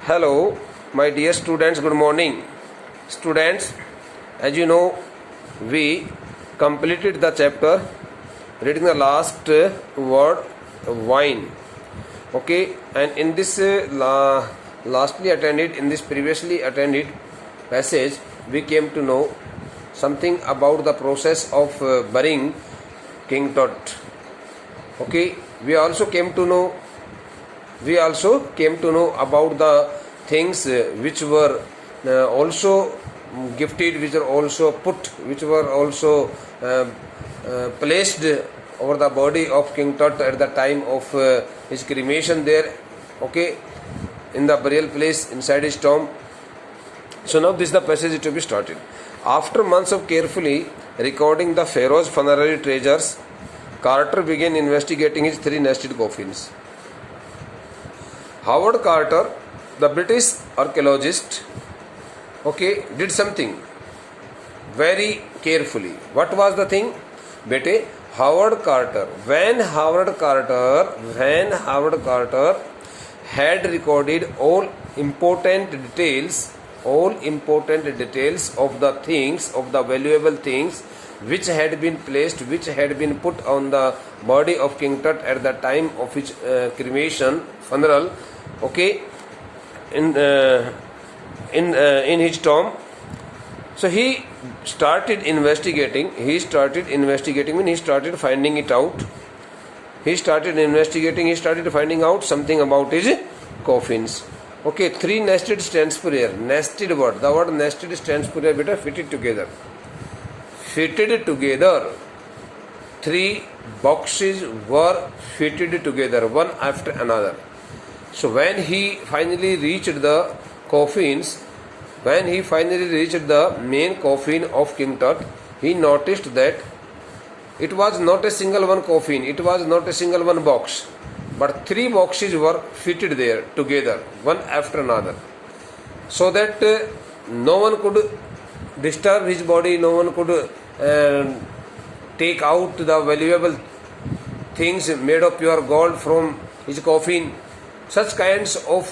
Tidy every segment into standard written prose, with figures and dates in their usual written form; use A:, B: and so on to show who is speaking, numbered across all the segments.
A: Hello, my dear students, good morning. Students, as you know, we completed the chapter reading the last word wine. Okay, and in this previously attended passage, we came to know something about the process of burying King Tut. Okay, we also came to know about the things which were also gifted, which were also put, which were also placed over the body of King Tut at the time of his cremation there, okay, in the burial place inside his tomb. So now this is the passage to be started. After months of carefully recording the Pharaoh's funerary treasures, Carter began investigating his 3 nested coffins. Howard Carter, the British archaeologist, did something very carefully. What was the thing? Bete, Howard Carter. When Howard Carter had recorded all important details of the things, of the valuable things which had been put on the body of King Tut at the time of his cremation funeral, in his tomb. So he started investigating when he started finding it out. He started finding out something about his coffins. 3 nested stands for here. Nested word. The word nested stands for here, beta, fitted together. 3 boxes were fitted together, one after another. So when he finally reached the main coffin of King Tut, he noticed that it was not a single one coffin, it was not a single one box, but 3 boxes were fitted there together, one after another, so that no one could disturb his body, no one could take out the valuable things made of pure gold from his coffin. Such kinds of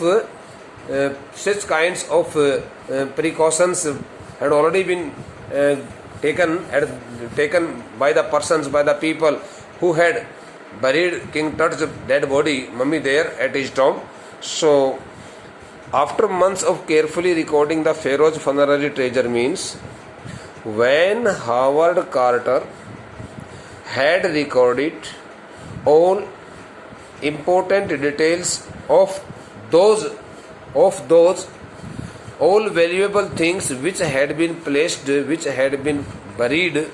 A: precautions had already been taken by the persons, by the people who had buried King Tut's dead body, mummy, there at his tomb. So, after months of carefully recording the Pharaoh's funerary treasure means when Howard Carter had recorded all important details of those all valuable things which had been placed, which had been buried,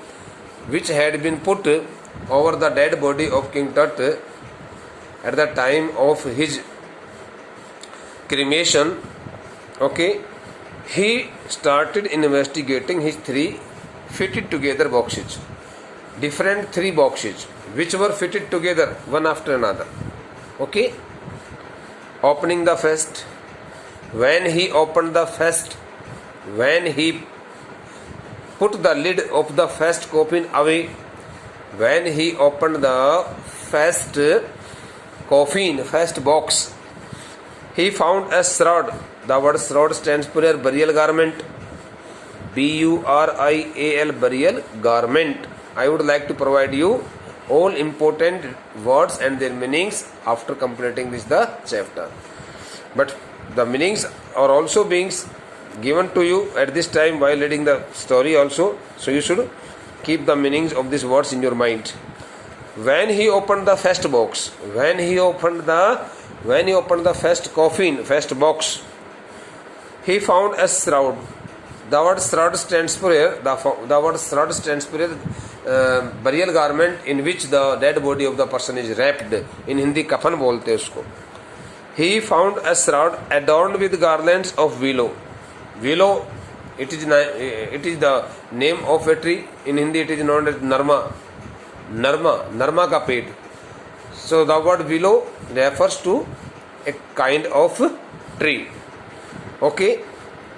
A: which had been put over the dead body of King Tut at the time of his cremation, he started investigating his 3 fitted together boxes, different 3 boxes which were fitted together one after another. Opening the first. When he put the lid of the first coffin away, when he opened the first box, he found a shroud. The word shroud stands for a burial garment. Burial, burial garment. I would like to provide you all important words and their meanings after completing the chapter. But the meanings are also being given to you at this time while reading the story also. So you should keep the meanings of these words in your mind. When he opened the first box, when he opened the first coffin, first box, he found a shroud. The word shroud stands for burial garment in which the dead body of the person is wrapped. In Hindi kafan bolte usko. He found a shroud adorned with garlands of willow. Willow, it is the name of a tree. In Hindi it is known as narma ka ped. So the word willow refers to a kind of tree.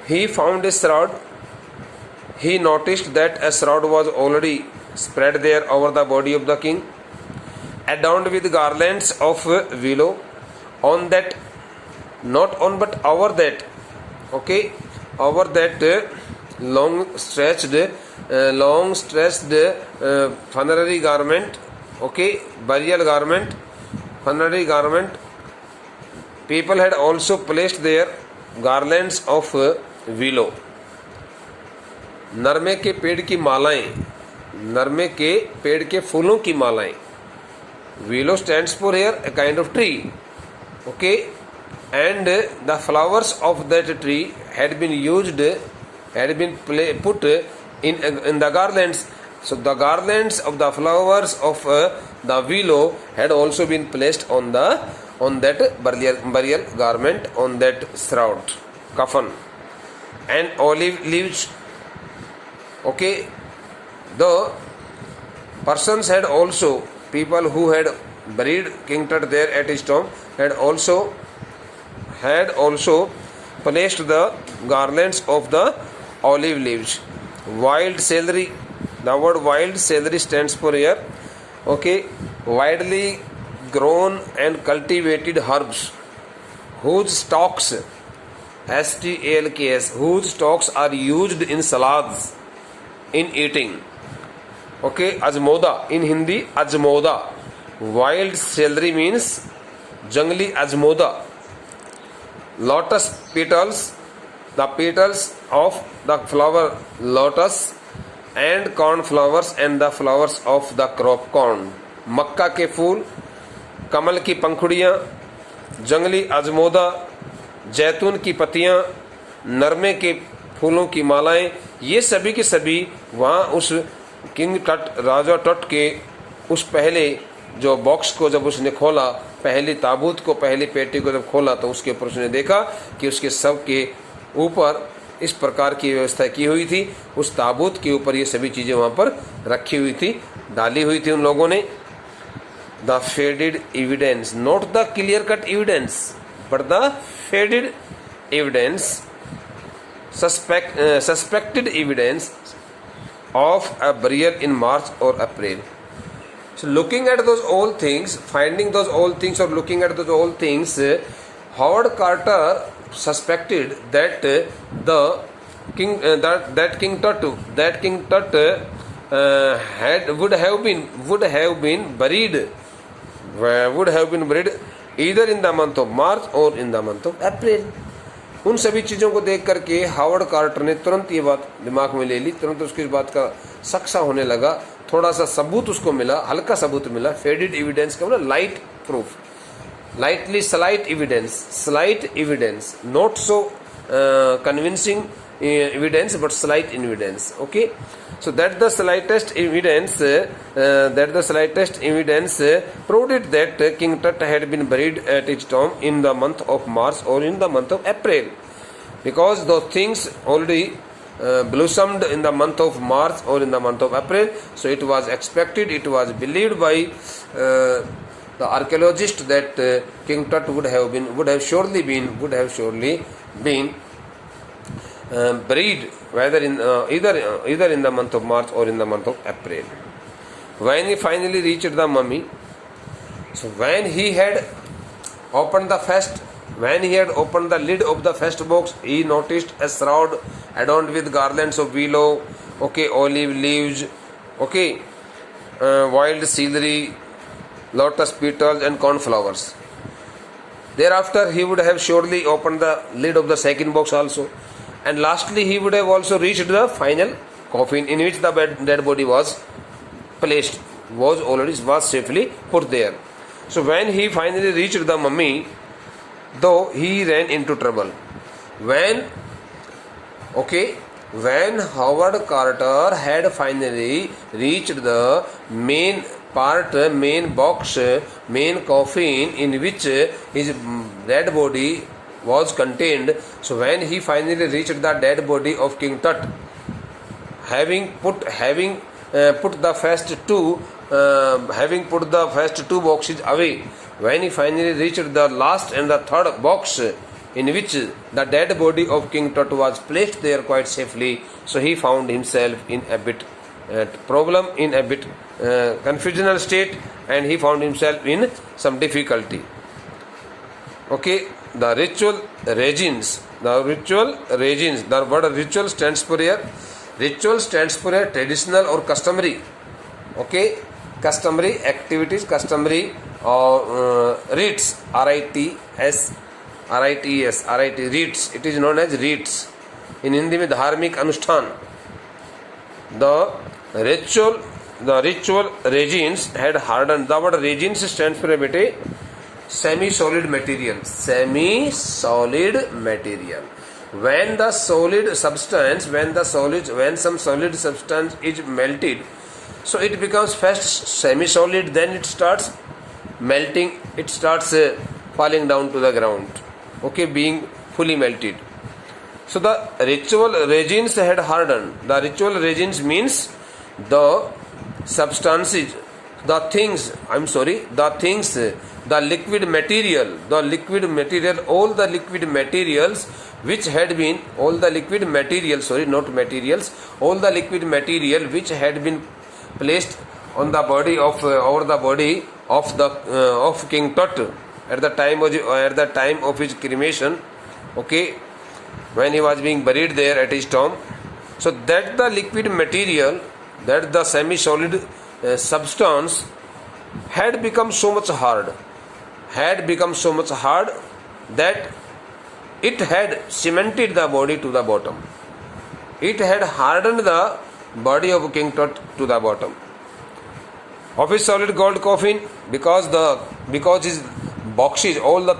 A: He found a shroud. He noticed that a shroud was already spread there over the body of the king, adorned with garlands of willow. On that not on but over that, okay, over that long stretched funerary garment, okay, burial garment, funerary garment. People had also placed their garlands of willow, नरमे के पेड़ की मालाएं, नरमे के पेड़ के फूलों की मालाएं. Willow stands for here a kind of tree, okay, and the flowers of that tree had been put in the garlands. So the garlands of the flowers of the willow had also been placed on that burial garment, on that shroud, coffin. And olive leaves, okay, the persons had also, people who had buried King Tut there at his tomb had also placed the garlands of the olive leaves. Wild celery, the word wild celery stands for here, okay, widely grown and cultivated herbs whose stalks, stalks, whose stalks are used in salads, in eating, okay. Ajmoda, in Hindi ajmoda. Wild celery means jungli ajmoda. Lotus petals, the petals of the flower lotus, and corn flowers and the flowers of the crop corn. मक्का के फूल, कमल की पंखुड़ियाँ, जंगली अजमोदा, जैतून की पत्तियाँ, नरमे के फूलों की मालाएं, ये सभी के सभी वहाँ उस किंग टट, राजा टट के उस पहले जो बॉक्स को जब उसने खोला, पहली ताबूत को, पहली पेटी को जब खोला, तो उसके ऊपर उसने देखा कि उसके सब के ऊपर इस प्रकार की व्यवस्था की हुई थी. उस ताबूत के ऊपर ये सभी चीज़ें वहाँ पर रखी हुई थी, डाली हुई थी उन लोगों ने. The faded evidence, not the clear cut evidence, but the faded evidence, suspected evidence of a burial in March or April. So looking at those old things, finding those old things, or looking at those old things, Howard Carter suspected that the king, that King Tut would have been buried either in the month of March or in the month of April. उन सभी चीज़ों को देख करके Howard quarter ने तुरंत ये बात दिमाग में ले ली, तुरंत उसकी इस बात का शक सा होने लगा. थोड़ा सा सबूत उसको मिला, हल्का सबूत मिला. फेडेड एविडेंस का मतलब light proof, lightly slight evidence, not so convincing evidence but slight evidence, okay. So that the slightest evidence proved it that King Tut had been buried at his tomb in the month of March or in the month of April, because those things already blossomed in the month of March or in the month of April. So it was expected, it was believed by the archaeologist that King Tut would have surely been buried whether in either in the month of March or in the month of April. When he finally reached the mummy, so when he had opened the lid of the first box, he noticed a shroud adorned with garlands of willow, okay, olive leaves, okay, wild celery, lotus petals and cornflowers. Thereafter he would have surely opened the lid of the second box also. And lastly, he would have also reached the final coffin in which the dead body was placed, was safely put there. So when he finally reached the mummy, though he ran into trouble. When Howard Carter had finally reached the main box, main coffin in which his dead body was contained. So when he finally reached the dead body of King Tut, having put the first two boxes away, when he finally reached the last and the third box in which the dead body of King Tut was placed there quite safely, so he found himself in a bit confusional state, and he found himself in some difficulty. Okay. the ritual regimes. The word ritual stands for here. Ritual stands for here traditional or customary. Okay, customary activities, customary rites. rites. Rites. It is known as rites. In Hindi में धार्मिक अनुष्ठान. The ritual regimes had hardened. The word regimes stands for बेटे semi-solid material. Semi-solid material. When some solid substance is melted, so it becomes first semi-solid, then it starts melting, it starts falling down to the ground. Okay, being fully melted. So the ritual regimes had hardened. The ritual regimes means the substances, the liquid material, all the liquid materials which had been, all the liquid material which had been placed on the body of over the body of King Tut at the time of his cremation. Okay, when he was being buried there at his tomb. So that the liquid material, that the semi-solid substance had become so much hard that it had cemented the body to the bottom. It had hardened the body of King Tut to the bottom of his solid gold coffin, because his boxes, all the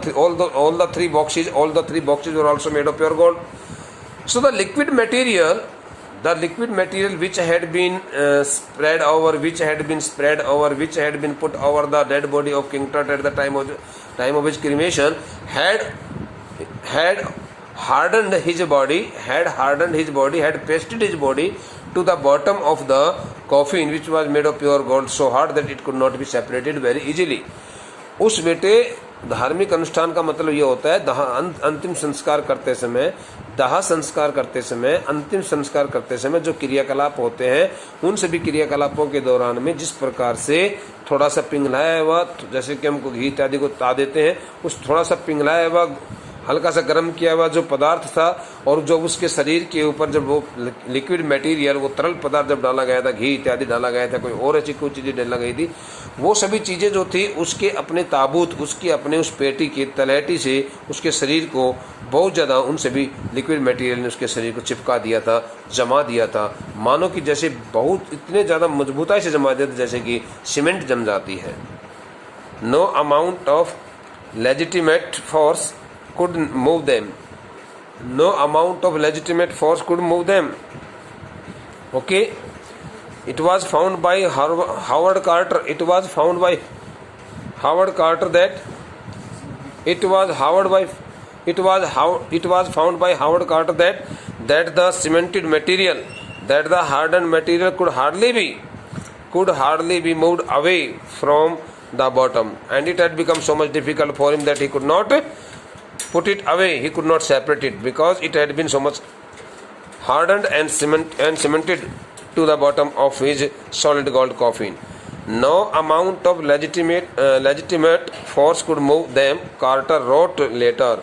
A: three boxes were also made of pure gold. So the liquid material which had been spread over, which had been put over the dead body of King Tut at the time of his cremation, had hardened his body, had pasted his body to the bottom of the coffin, which was made of pure gold, so hard that it could not be separated very easily. उस बेटे धार्मिक अनुष्ठान का मतलब ये होता है अंतिम संस्कार करते समय जो क्रियाकलाप होते हैं, उन सभी क्रियाकलापों के दौरान में जिस प्रकार से थोड़ा सा पिघलाया हुआ, जैसे कि हमको घी इत्यादि को ता देते हैं, उस थोड़ा सा पिघलाया हुआ हल्का सा गर्म किया हुआ जो पदार्थ था, और जो उसके शरीर के ऊपर जब वो लिक्विड मटेरियल, वो तरल पदार्थ जब डाला गया था, घी इत्यादि डाला गया था, कोई और ऐसी कोई चीज़ें डाला गई थी, वो सभी चीज़ें जो थी उसके अपने ताबूत, उसकी अपने उस पेटी की तलहटी से उसके शरीर को बहुत ज़्यादा, उन सभी लिक्विड मटेरियल ने उसके शरीर को चिपका दिया था, जमा दिया था, मानो कि जैसे बहुत इतने ज़्यादा मजबूताई से जमा दिया था जैसे कि सीमेंट जम जाती है. No amount of legitimate force could move them. No amount of legitimate force could move them. Okay, it was found by Howard Carter. It was found by Howard Carter that the cemented material, that the hardened material could hardly be moved away from the bottom, and it had become so much difficult for him that he could not put it away, he could not separate it, because it had been so much hardened and cemented to the bottom of his solid gold coffin. No amount of legitimate force could move them, Carter wrote later.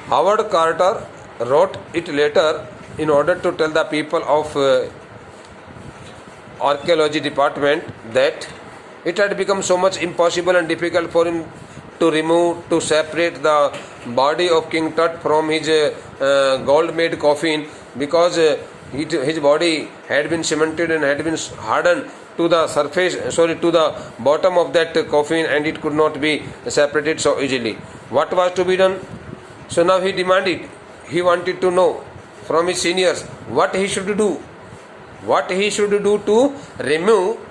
A: Howard Carter wrote it later in order to tell the people of archaeology department that it had become so much impossible and difficult for him to separate the body of King Tut from his gold-made coffin, because his body had been cemented and had been hardened to the to the bottom of that coffin, and it could not be separated so easily. What was to be done? So now he wanted to know from his seniors what he should do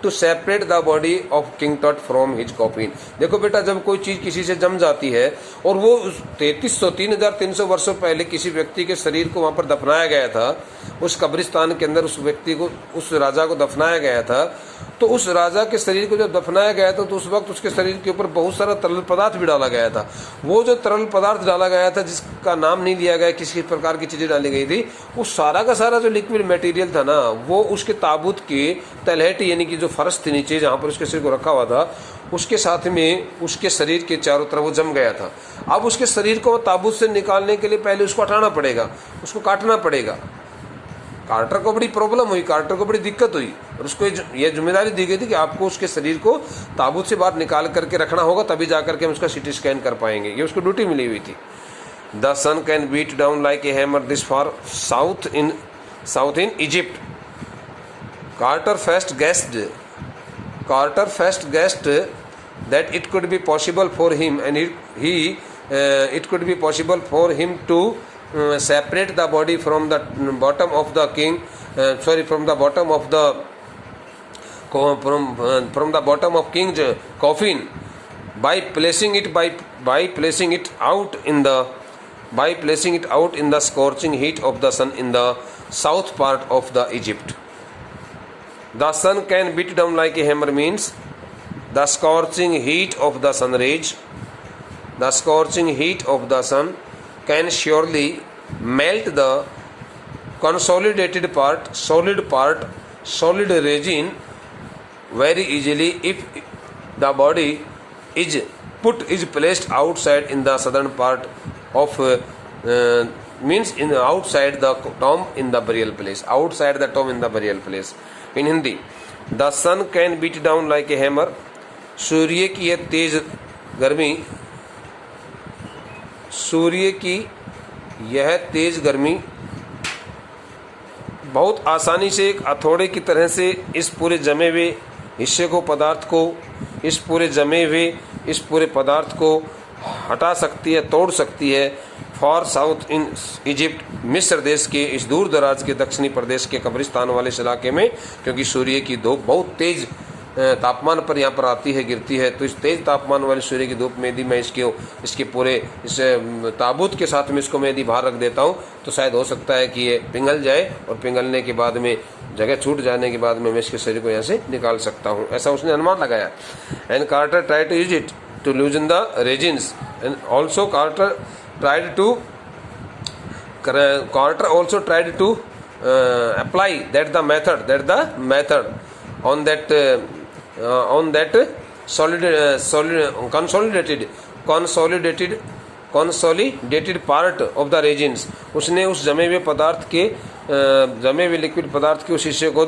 A: to separate the body of King Tut from his coffin. देखो बेटा, जब कोई चीज़ किसी से जम जाती है और वो 3300 वर्षों पहले किसी व्यक्ति के शरीर को वहाँ पर दफनाया गया था, उस कब्रिस्तान के अंदर उस व्यक्ति को, उस राजा को दफनाया गया था, तो उस राजा के शरीर को जब दफनाया गया था तो उस वक्त उसके शरीर के ऊपर बहुत सारा तरल पदार्थ भी डाला गया था। वो जो तरल पदार्थ डाला गया था, जिसका नाम नहीं लिया गया, किसी प्रकार की चीज़ें डाली गई थी, वो सारा का सारा जो लिक्विड मटेरियल था ना, वो उसके ताबूत के तलहटी यानी कि जो फर्श थी नीचे जहाँ पर उसके शरीर को रखा हुआ था, उसके साथ में उसके शरीर के चारों तरफ वो जम गया था। अब उसके शरीर को ताबूत से निकालने के लिए पहले उसको हटाना पड़ेगा, उसको काटना पड़ेगा। कार्टर को बड़ी प्रॉब्लम हुई, कार्टर को बड़ी दिक्कत हुई, और उसको ये जिम्मेदारी दी गई थी कि आपको उसके शरीर को ताबूत से बाहर निकाल करके रखना होगा, तभी जाकर के हम उसका सीटी स्कैन कर पाएंगे। ये उसको ड्यूटी मिली हुई थी। The sun can beat down like a hammer this for south in Egypt. Carter first guessed that it could be possible for him and it could be possible for him to separate the body from the bottom of the from the bottom of king's coffin by placing it out in the scorching heat of the sun in the south part of the Egypt. The sun can beat down like a hammer means the scorching heat of the sun rays. The scorching heat of the sun can surely melt the solid resin very easily if the body is placed outside in the southern part of means in outside the tomb in the burial place. Outside the tomb in the burial place. In Hindi, the sun can beat down like a hammer. सूर्य की यह तेज गर्मी बहुत आसानी से एक हथौड़े की तरह से इस पूरे जमे हुए हिस्से को, इस पूरे पदार्थ को हटा सकती है, तोड़ सकती है। फॉर साउथ इन इजिप्ट, मिस्र देश के इस दूर दराज के दक्षिणी प्रदेश के कब्रिस्तान वाले इस इलाके में, क्योंकि सूर्य की धूप बहुत तेज तापमान पर यहाँ पर आती है, गिरती है, तो इस तेज तापमान वाले सूर्य की धूप में यदि मैं इसके पूरे इस ताबूत के साथ में इसको मैं यदि बाहर रख देता हूँ तो शायद हो सकता है कि ये पिघल जाए, और पिघलने के बाद में जगह छूट जाने के बाद में मैं इसके शरीर को यहाँ से निकाल सकता हूँ, ऐसा उसने अनुमान लगाया। And Carter try to use it to loosen the resins and also Carter also tried to apply that the method on that consolidated part of the resins. उसने उस जमे हुए लिक्विड पदार्थ के उस हिस्से को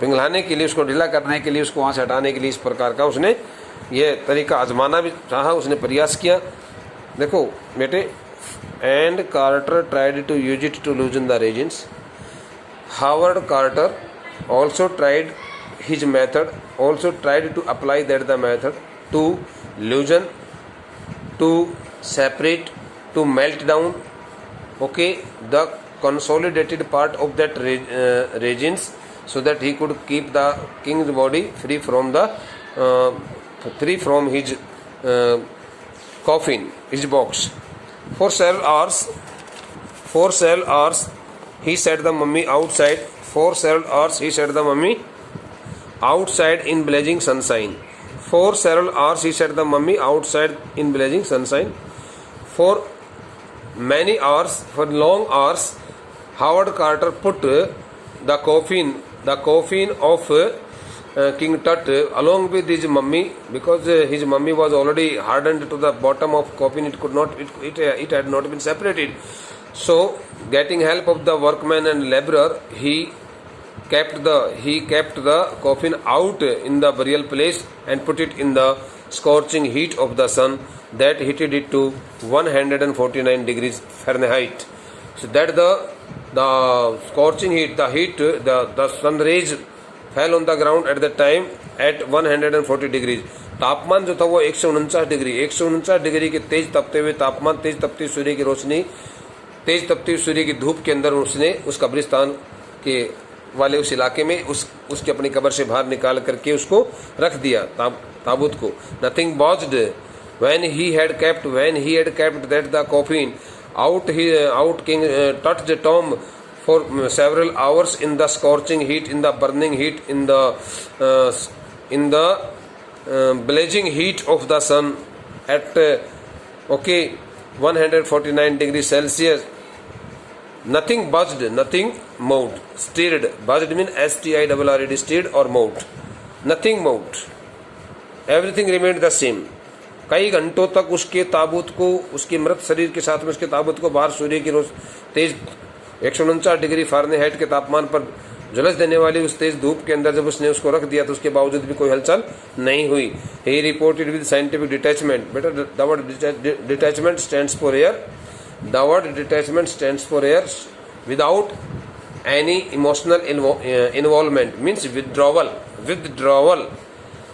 A: पिघलाने के लिए, उसको ढीला करने के लिए, उसको वहाँ से हटाने के लिए इस प्रकार का उसने ये तरीका आजमाना भी चाहा, उसने प्रयास किया। देखो बेटे, and Carter tried to use it to loosen the resins. Howard Carter also tried to apply the method to loosen, to separate, to melt down, the consolidated part of that resins, so that he could keep the king's body free from his coffin, his box. For several hours, he set the mummy outside. In blazing sunshine. For long hours, Howard Carter put the coffin of King Tut along with his mummy, because his mummy was already hardened to the bottom of coffin. It had not been separated. So, getting help of the workman and laborer, he kept the coffin out in the burial place and put it in the scorching heat of the sun that heated it to 149 degrees Fahrenheit. So that the scorching heat, the sun rays fell on the ground at the time at 140 degrees. तापमान जो था वो 149 degree के तेज तपते हुए तापमान, तेज तपती सूर्य की रोशनी, तेज तपती सूर्य की धूप के अंदर उसने उस कब्रिस्तान के वाले उस इलाके में उसके अपनी कब्र से बाहर निकाल करके उसको रख दिया ताबूत को. Nothing botched when he had kept that the coffin out King Tut's tomb for several hours in the scorching heat, in the burning heat, in the blazing heat of the sun at 149 degrees Celsius. Nothing buzzed, nothing moved. Stirred. Buzzed means STIRRED, stirred or moved. Nothing moved. Everything remained the same. कई घंटों तक उसके ताबूत को, उसके मृत शरीर के साथ में उसके ताबूत को बाहर सूर्य की रोज तेज 149 डिग्री फ़ारेनहाइट के तापमान पर झुलस देने वाली उस तेज धूप के अंदर जब उसने उसको रख दिया तो उसके बावजूद भी कोई हलचल नहीं हुई. ही रिपोर्टेड विद साइंटिफिक डिटैचमेंट. बेटा the word detachment stands for air. The word detachment stands for air. Without any emotional involvement means withdrawal. Withdrawal.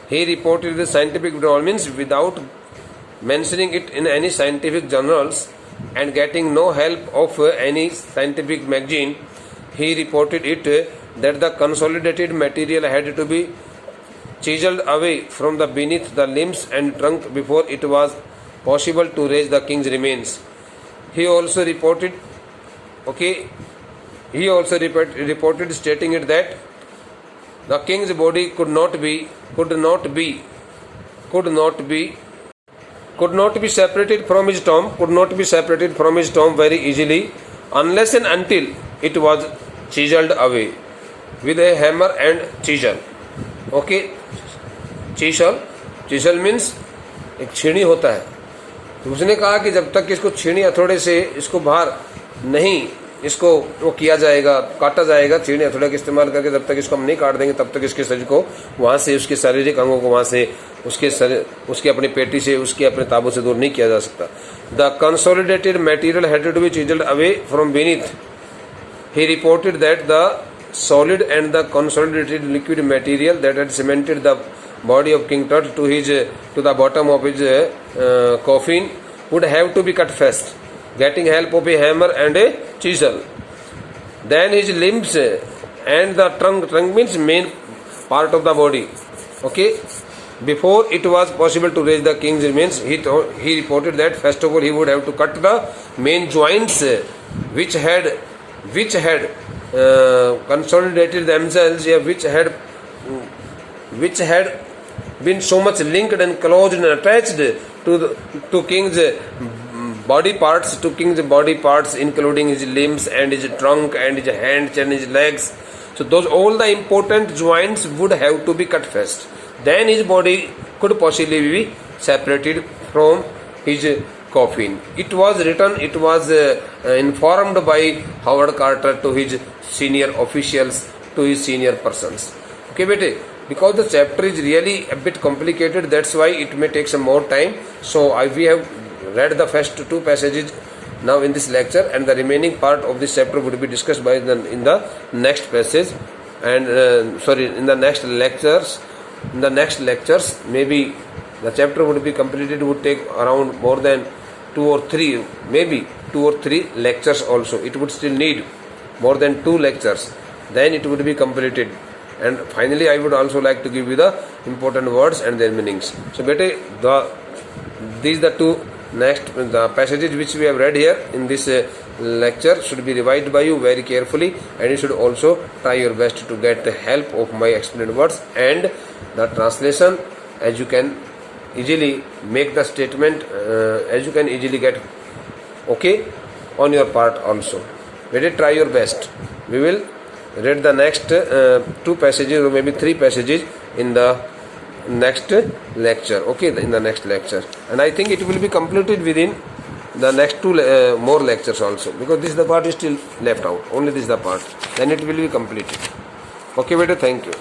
A: He reported the scientific withdrawal means without mentioning it in any scientific journals and getting no help of any scientific magazine. He reported it that the consolidated material had to be chiseled away from the beneath the limbs and trunk before it was possible to raise the king's remains. He also reported, stating it that the king's body could not be separated from his tomb, very easily, unless and until it was chiseled away with a hammer and chisel. Chisel means एक छेनी होता है. तो उसने कहा कि जब तक इसको छेनी हथौड़े से इसको बाहर नहीं इसको वो किया जाएगा, काटा जाएगा छेनी हथौड़े का इस्तेमाल करके, जब तक इसको हम नहीं काट देंगे तब तक इसके शरीर को वहाँ से, उसके शारीरिक अंगों को वहाँ से, उसके अपनी पेटी से, उसके अपने ताबू से दूर नहीं किया जा सकता. The consolidated material had to be chiselled away from beneath. He reported that the solid and the consolidated liquid material that had cemented the body of King Tut to the bottom of his coffin would have to be cut first, getting help of a hammer and a chisel. Then his limbs and the trunk means main part of the body. Before it was possible to raise the king's remains, he reported that first of all he would have to cut the main joints which had consolidated themselves, which had been so much linked and closed and attached to king's body parts, including his limbs and his trunk and his hands and his legs. So all the important joints would have to be cut first. Then his body could possibly be separated from his coffin. It was informed by Howard Carter to his senior officials, to his senior persons. Bete, because the chapter is really a bit complicated, that's why it may take some more time. So we have read the first two passages now in this lecture, and the remaining part of this chapter would be discussed in the next passage, and in the next lectures. In the next lectures, maybe the chapter would be completed, would take around more than 2 or 3 lectures also. It would still need more than 2 lectures. Then it would be completed. And finally, I would also like to give you the important words and their meanings. So, these the two the passages which we have read here in this lecture should be revised by you very carefully, and you should also try your best to get the help of my explained words and the translation, as you can easily make the statement, as you can easily get on your part also. Try your best. We will read the next 2 passages or maybe 3 passages in the next lecture. In the next lecture, and I think it will be completed within the next 2 more lectures also, because this is the part is still left out. Only this is the part. Then it will be completed. Thank you.